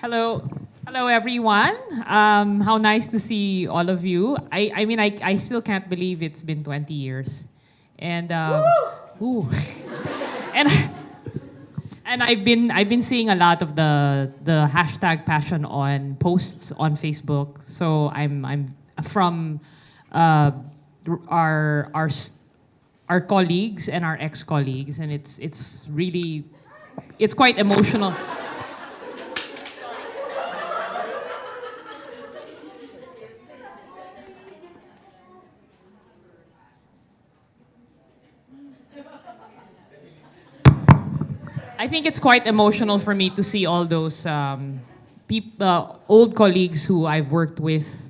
Hello, hello everyone. How nice to see all of you. I still can't believe it's been 20 years, and ooh, and I've been seeing a lot of the hashtag passion on posts on Facebook. So I'm from uh, our our s- our colleagues and our ex-colleagues, and it's really it's quite emotional. I think it's quite emotional for me to see all those old colleagues who I've worked with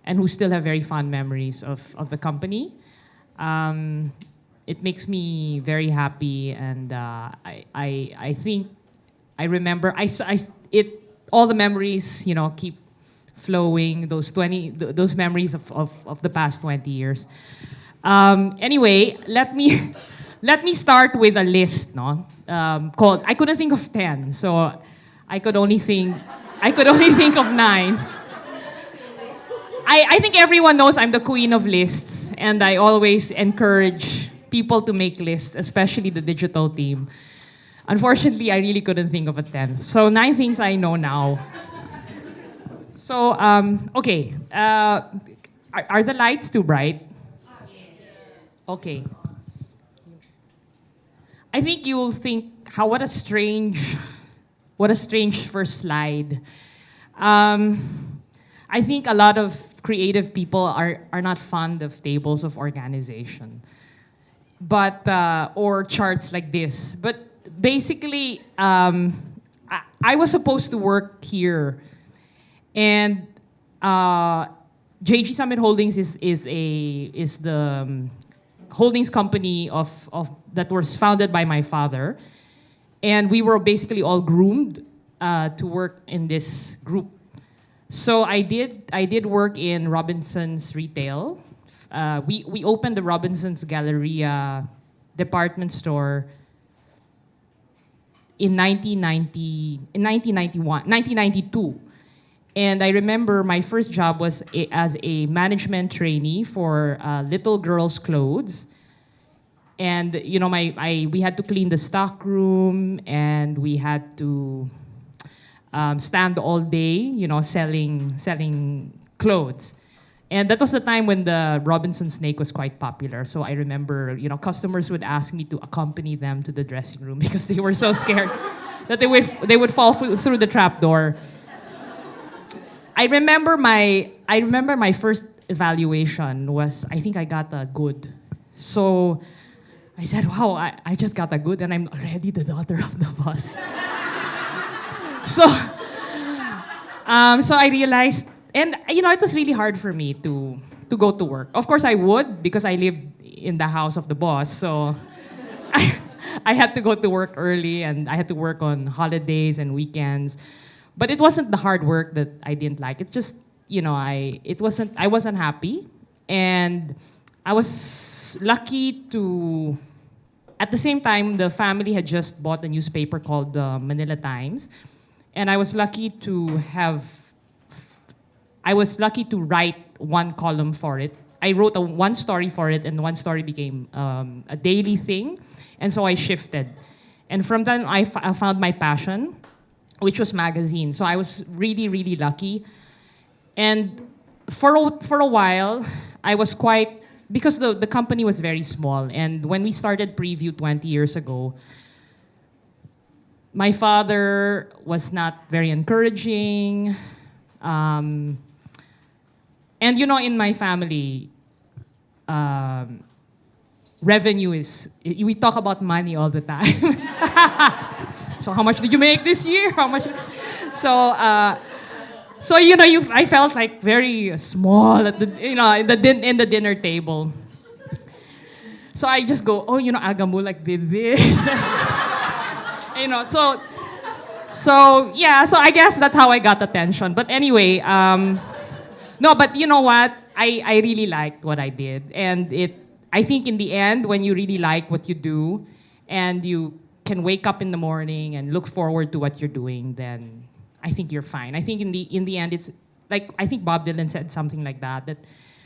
and who still have very fond memories of the company. Um, it makes me very happy, and I think I remember it all the memories keep flowing. Those those memories of the past 20 years. Anyway, let me let me start with a list, no? Called I couldn't think of 10, so I could only think I could only think of 9. I think everyone knows I'm the queen of lists, and I always encourage people to make lists, especially the digital team. Unfortunately, I really couldn't think of a 10. So 9 things I know now. So, okay. Are the lights too bright? Okay. I think you'll think, how what a strange first slide. I think a lot of creative people are not fond of tables of organization, but or charts like this. But basically, I was supposed to work here, and JG Summit Holdings is the holdings company of that was founded by my father, and we were basically all groomed to work in this group. So I did work in Robinson's retail. We opened the Robinson's Galleria department store in 1992. And I remember my first job was as a management trainee for little girls' clothes. And we had to clean the stock room, and we had to stand all day, selling clothes. And that was the time when the Robinson snake was quite popular. So I remember, customers would ask me to accompany them to the dressing room because they were so scared that they would fall through the trap door. I remember my first evaluation was, I think I got a good. So I said, wow, I just got a good, and I'm already the daughter of the boss. So I realized, and it was really hard for me to go to work. Of course I would, because I lived in the house of the boss. So I had to go to work early, and I had to work on holidays and weekends. But it wasn't the hard work that I didn't like. It's just, I wasn't happy. And I was lucky to, at the same time, the family had just bought a newspaper called the Manila Times. And I was lucky to write one column for it. I wrote one story for it, and one story became a daily thing. And so I shifted. And from then, I found my passion, which was magazine. So I was really, really lucky. And for a while, I was quite, because the company was very small. And when we started Preview 20 years ago, my father was not very encouraging. And in my family, revenue we talk about money all the time. So how much did you make this year? How much? So, I felt like very small at in the dinner table. So I just go, oh, Agamulak did this. So I guess that's how I got attention. But anyway, no, but you know what? I really liked what I did. And I think in the end, when you really like what you do, and you can wake up in the morning and look forward to what you're doing, then I think you're fine. I think in the end, it's like I think Bob Dylan said something like that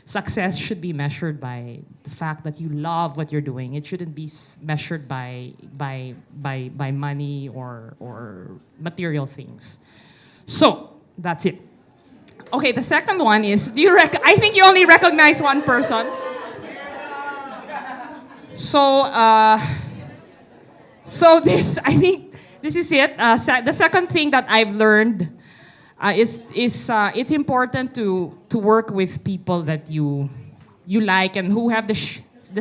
success should be measured by the fact that you love what you're doing. It shouldn't be measured by money or material things. So that's it. Okay, the second one is, I think you only recognize one person. So, I think this is it. The second thing that I've learned is it's important to work with people that you like and who have the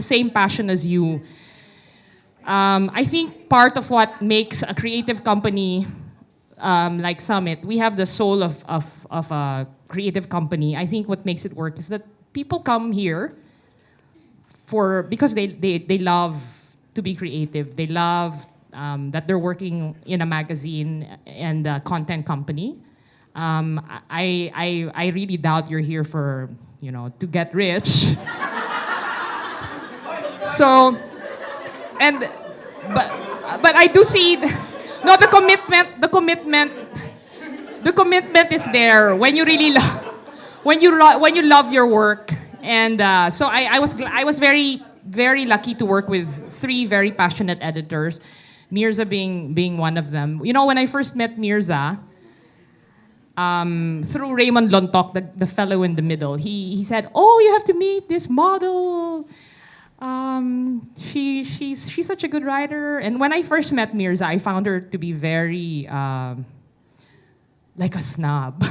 same passion as you. I think part of what makes a creative company like Summit, we have the soul of a creative company. I think what makes it work is that people come here because they love to be creative. They love that they're working in a magazine and a content company. I really doubt you're here for, to get rich. So, but I do see, no, the commitment is there when you really when you love your work. And so I was very, very lucky to work with 3 very passionate editors, Mirza being one of them. When I first met Mirza, through Raymond Lontok, the fellow in the middle, he said, "Oh, you have to meet this model. She's such a good writer." And when I first met Mirza, I found her to be very like a snob.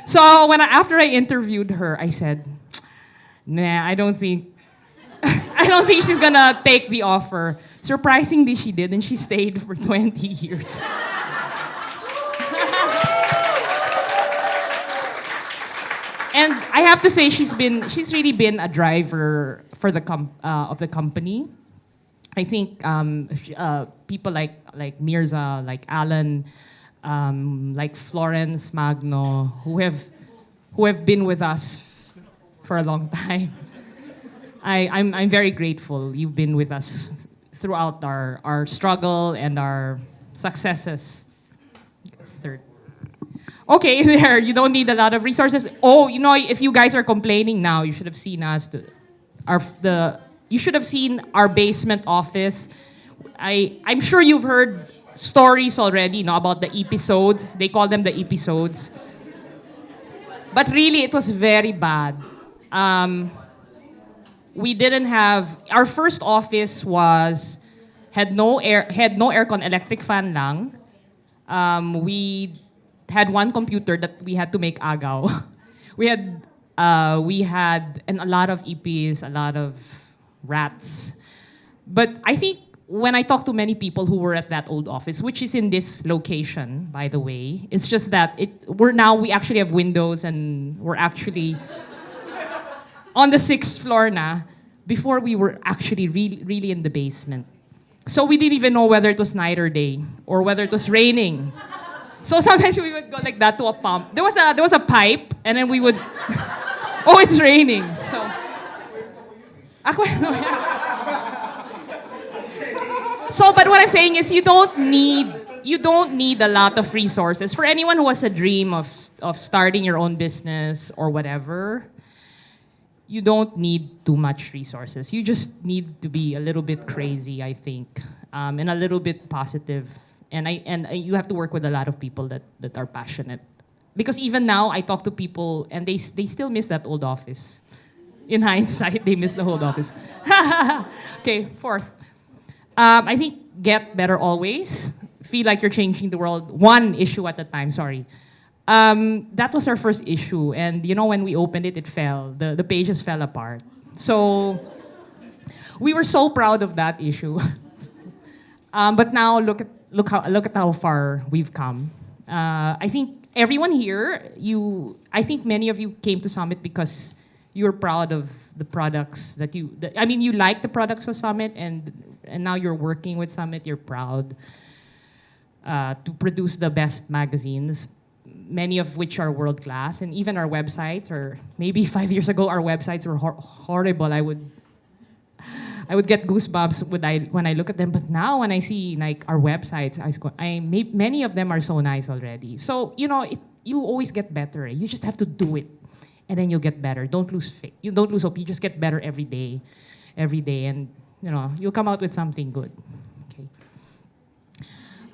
So after I interviewed her, I said, "Nah, I don't think she's gonna take the offer." Surprisingly, she did, and she stayed for 20 years. And I have to say, she's really been a driver for of the company. I think people like Mirza, like Alan, like Florence Magno, who have been with us for a long time. I'm very grateful you've been with us throughout our struggle and our successes. Third. Okay, there. You don't need a lot of resources. Oh, if you guys are complaining now, you should have seen us. You should have seen our basement office. I'm sure you've heard stories already, about the episodes. They call them the episodes. But really, it was very bad. We didn't have our first office had no aircon, electric fan lang. We had one computer that we had to make agaw. we had a lot of EPs, a lot of rats. But I think when I talk to many people who were at that old office, which is in this location, by the way, it's just that we actually have windows and we're actually on the 6th floor na. Before we were actually really in the basement. So we didn't even know whether it was night or day or whether it was raining. So sometimes we would go like that to a pump. There was a pipe, and then we would, oh, it's raining. So, but what I'm saying is you don't need a lot of resources. For anyone who has a dream of starting your own business or whatever, you don't need too much resources. You just need to be a little bit crazy, I think, and a little bit positive. And you have to work with a lot of people that are passionate. Because even now, I talk to people, and they still miss that old office. In hindsight, they miss the old office. Okay, 4th. I think get better always. Feel like you're changing the world one issue at a time, sorry. That was our first issue. And when we opened it, it fell. The pages fell apart. So we were so proud of that issue. But now look at how far we've come. I think everyone here, I think many of you came to Summit because you're proud of the products you like the products of Summit, and now you're working with Summit. You're proud to produce the best magazines, many of which are world class, and even our websites. Or maybe 5 years ago, our websites were horrible. I would get goosebumps when I look at them. But now when I see like our websites, many of them are so nice already. So you always get better. You just have to do it, and then you'll get better. Don't lose faith. You don't lose hope. You just get better every day, and you'll come out with something good. Okay.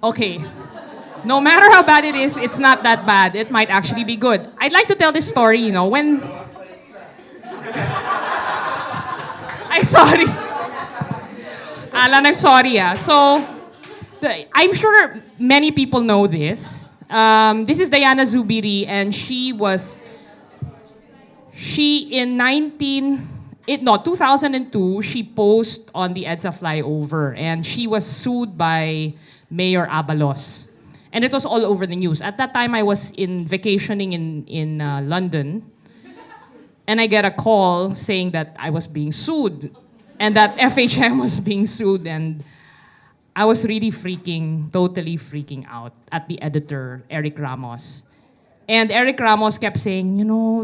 Okay. No matter how bad it is, it's not that bad. It might actually be good. I'd like to tell this story. When I'm sorry. Alan, I'm sorry. So, I'm sure many people know this. This is Diana Zubiri, and she in 2002, she posed on the EDSA flyover, and she was sued by Mayor Abalos. And it was all over the news. At that time, I was vacationing in London. And I get a call saying that I was being sued and that FHM was being sued. And I was really totally freaking out at the editor, Eric Ramos. And Eric Ramos kept saying, no,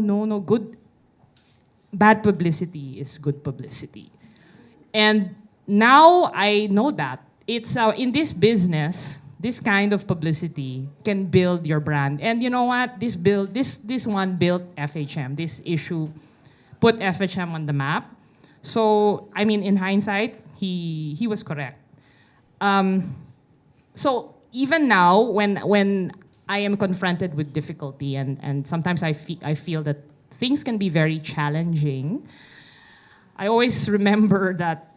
bad publicity is good publicity. And now I know that. It's in this business, this kind of publicity can build your brand. And you know what? This one built FHM. This issue put FHM on the map. So, in hindsight, he was correct. So even now, when I am confronted with difficulty, and sometimes I feel that things can be very challenging, I always remember that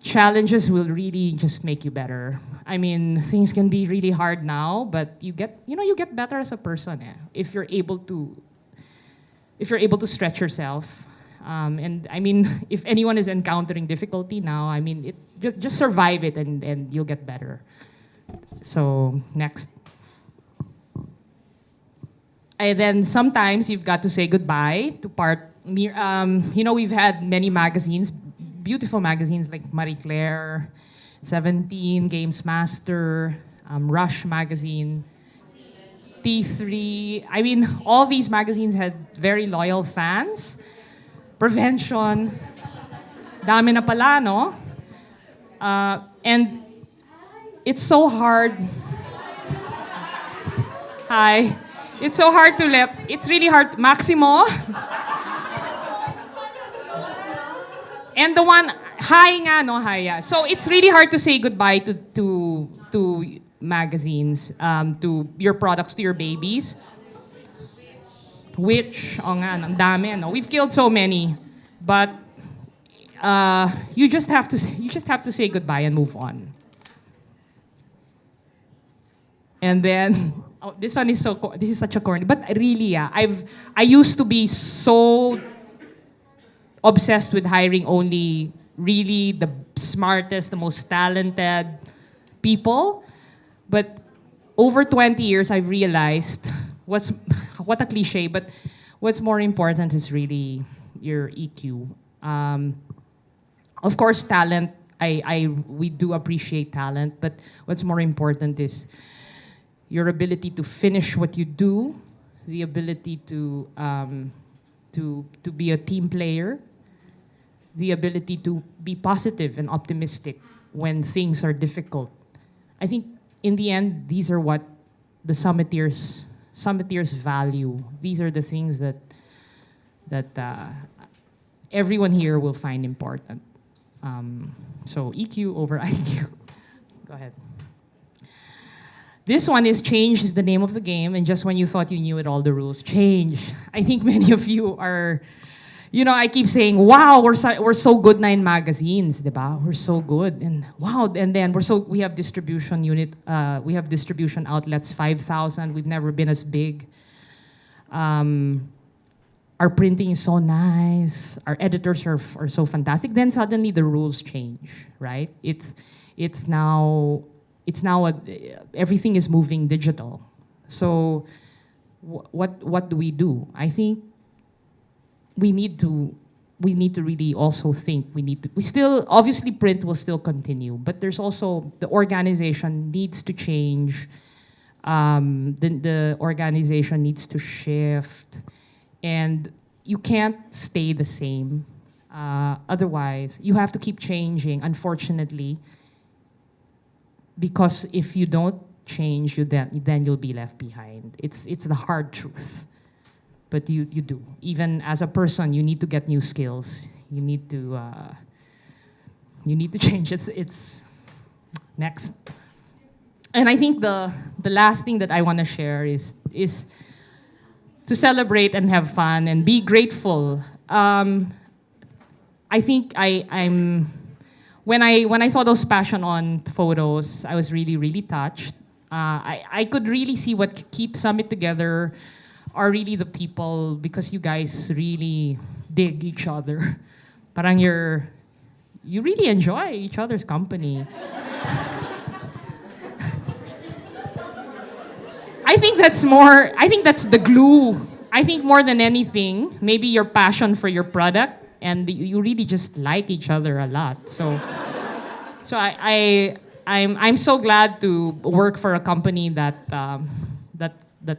challenges will really just make you better. Things can be really hard now, but you get better as a person if you're able to stretch yourself. If anyone is encountering difficulty now, just survive it and you'll get better. So next. And then sometimes you've got to say goodbye to we've had many magazines, beautiful magazines like Marie Claire, 17, Games Master, Rush magazine, T3. All these magazines had very loyal fans. Prevention, dami na pala, no? And it's so hard. Hi. It's so hard to it's really hard. Maximo. And the one, hi nga, no, hi, yeah. So it's really hard to say goodbye to magazines, to your products, to your babies. Which, ang dami, no? We've killed so many, but you just have to say goodbye and move on. And then, this is such a corny, but really, I used to be so obsessed with hiring only really the smartest, the most talented people. But over 20 years, I've realized what a cliche, but what's more important is really your EQ. Of course, talent, we do appreciate talent, but what's more important is your ability to finish what you do, the ability to be a team player, the ability to be positive and optimistic when things are difficult. I think in the end, these are what the summiteers value. These are the things that everyone here will find important. So EQ over IQ. Go ahead. This one is change is the name of the game, and just when you thought you knew it, all the rules change. I think many of you are, I keep saying, wow, we're so good na in magazines, diba? We're so good, and wow, and then we have distribution outlets, 5,000. We've never been as big. Our printing is so nice. Our editors are so fantastic. Then suddenly the rules change, right? It's now everything is moving digital. So what do we do? I think we need to really also think. We still, obviously print will still continue, but there's also, the organization needs to change. The organization needs to shift, and you can't stay the same. Otherwise, you have to keep changing, unfortunately, because if you don't change, then you'll be left behind. It's the hard truth. But you do. Even as a person, you need to get new skills. You need to change. It's next. And I think the last thing that I want to share is to celebrate and have fun and be grateful. I think I'm when I saw those Passion On photos, I was really, really touched. I could really see what keeps Summit together are really the people, because you guys really dig each other. Parang you really enjoy each other's company. I think that's the glue. I think more than anything, maybe your passion for your product, and you really just like each other a lot. So I'm so glad to work for a company that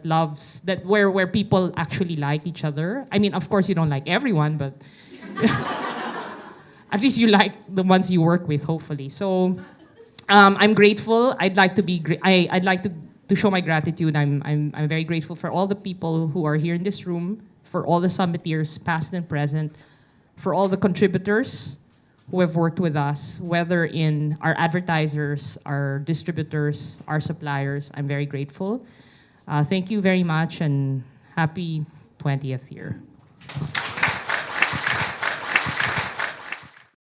loves that where people actually like each other. I mean, of course, you don't like everyone, but at least you like the ones you work with, hopefully. So I'm grateful. I'd like to be. I'd like to show my gratitude. I'm very grateful for all the people who are here in this room, for all the summiteers, past and present, for all the contributors who have worked with us, whether in our advertisers, our distributors, our suppliers. I'm very grateful. Thank you very much, and happy 20th year.